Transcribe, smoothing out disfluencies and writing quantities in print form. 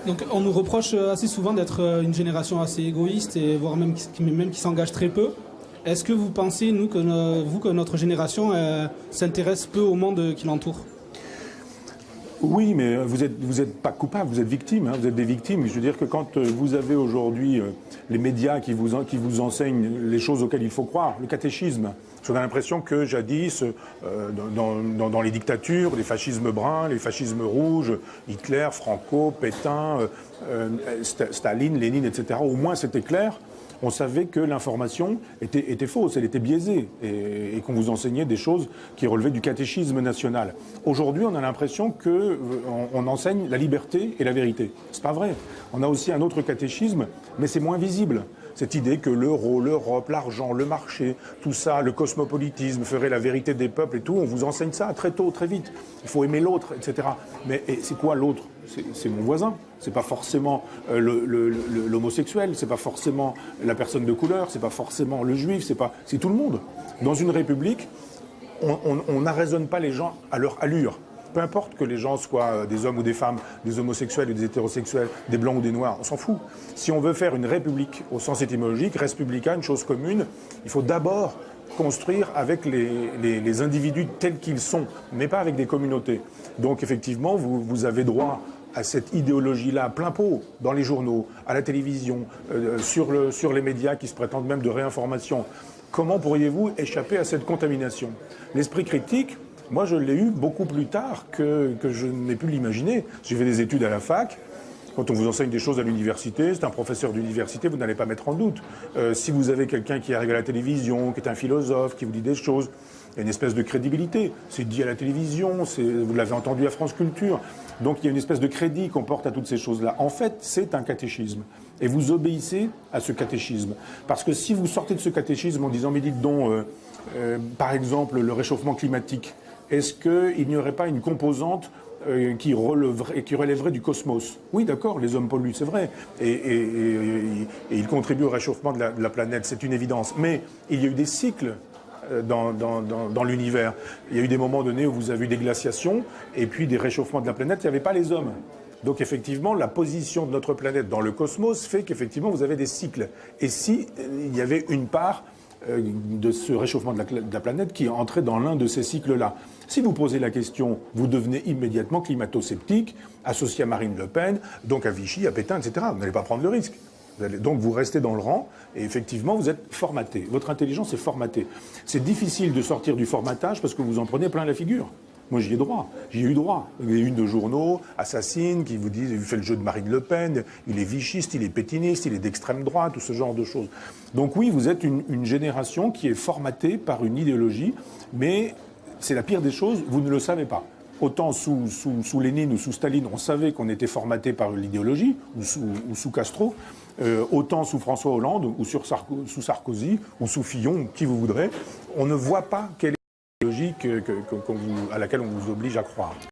Donc on nous reproche assez souvent d'être une génération assez égoïste et voire même qui s'engage très peu. Est-ce que vous pensez, que notre génération s'intéresse peu au monde qui l'entoure? Oui, mais vous êtes pas coupable, vous êtes victime, vous êtes des victimes. Je veux dire que quand vous avez aujourd'hui les médias qui vous enseignent les choses auxquelles il faut croire, le catéchisme, on a l'impression que jadis, dans les dictatures, les fascismes bruns, les fascismes rouges, Hitler, Franco, Pétain, Staline, Lénine, etc., au moins c'était clair. On savait que l'information était fausse, elle était biaisée, et qu'on vous enseignait des choses qui relevaient du catéchisme national. Aujourd'hui, on a l'impression qu'on enseigne la liberté et la vérité. C'est pas vrai. On a aussi un autre catéchisme, mais c'est moins visible. Cette idée que l'euro, l'Europe, l'argent, le marché, tout ça, le cosmopolitisme ferait la vérité des peuples et tout, on vous enseigne ça très tôt, très vite. Il faut aimer l'autre, etc. Mais c'est quoi l'autre? C'est mon voisin. C'est pas forcément l'homosexuel, c'est pas forcément la personne de couleur, c'est pas forcément le juif, c'est tout le monde. Dans une république, on n'arraisonne pas les gens à leur allure. Peu importe que les gens soient des hommes ou des femmes, des homosexuels ou des hétérosexuels, des blancs ou des noirs, on s'en fout. Si on veut faire une république au sens étymologique, res publica, une chose commune, il faut d'abord construire avec les individus tels qu'ils sont, mais pas avec des communautés. Donc effectivement, vous avez droit à cette idéologie-là, plein pot, dans les journaux, à la télévision, sur les médias qui se prétendent même de réinformation. Comment pourriez-vous échapper à cette contamination? L'esprit critique, moi je l'ai eu beaucoup plus tard que je n'ai pu l'imaginer. J'ai fait des études à la fac. Quand on vous enseigne des choses à l'université, c'est un professeur d'université, vous n'allez pas mettre en doute. Si vous avez quelqu'un qui arrive à la télévision, qui est un philosophe, qui vous dit des choses, il y a une espèce de crédibilité. C'est dit à la télévision, vous l'avez entendu à France Culture. Donc il y a une espèce de crédit qu'on porte à toutes ces choses-là. En fait, c'est un catéchisme. Et vous obéissez à ce catéchisme. Parce que si vous sortez de ce catéchisme en disant, mais dites donc, par exemple, le réchauffement climatique, est-ce qu'il n'y aurait pas une composante qui relèverait du cosmos? Oui, d'accord, les hommes polluent, c'est vrai. Et ils contribuent au réchauffement de la planète, c'est une évidence. Mais il y a eu des cycles dans l'univers. Il y a eu des moments donnés où vous avez eu des glaciations et puis des réchauffements de la planète, il n'y avait pas les hommes. Donc effectivement, la position de notre planète dans le cosmos fait qu'effectivement vous avez des cycles. Et si il y avait une part de ce réchauffement de la planète qui entrait dans l'un de ces cycles-là. Si vous posez la question, vous devenez immédiatement climato-sceptique, associé à Marine Le Pen, donc à Vichy, à Pétain, etc. Vous n'allez pas prendre le risque. Donc vous restez dans le rang et effectivement vous êtes formaté. Votre intelligence est formatée. C'est difficile de sortir du formatage parce que vous en prenez plein la figure. Moi j'y ai droit, j'y ai eu droit. Il y a une de journaux, Assassine, qui vous disent, il fait le jeu de Marine Le Pen, il est vichiste, il est pétiniste, il est d'extrême droite, tout ce genre de choses. Donc oui, vous êtes une génération qui est formatée par une idéologie, mais c'est la pire des choses, vous ne le savez pas. Autant sous Lénine ou sous Staline, on savait qu'on était formaté par l'idéologie, ou sous Castro, autant sous François Hollande, ou sous Sarkozy, ou sous Fillon, qui vous voudrez, on ne voit pas quelle est l'idéologie à laquelle on vous oblige à croire.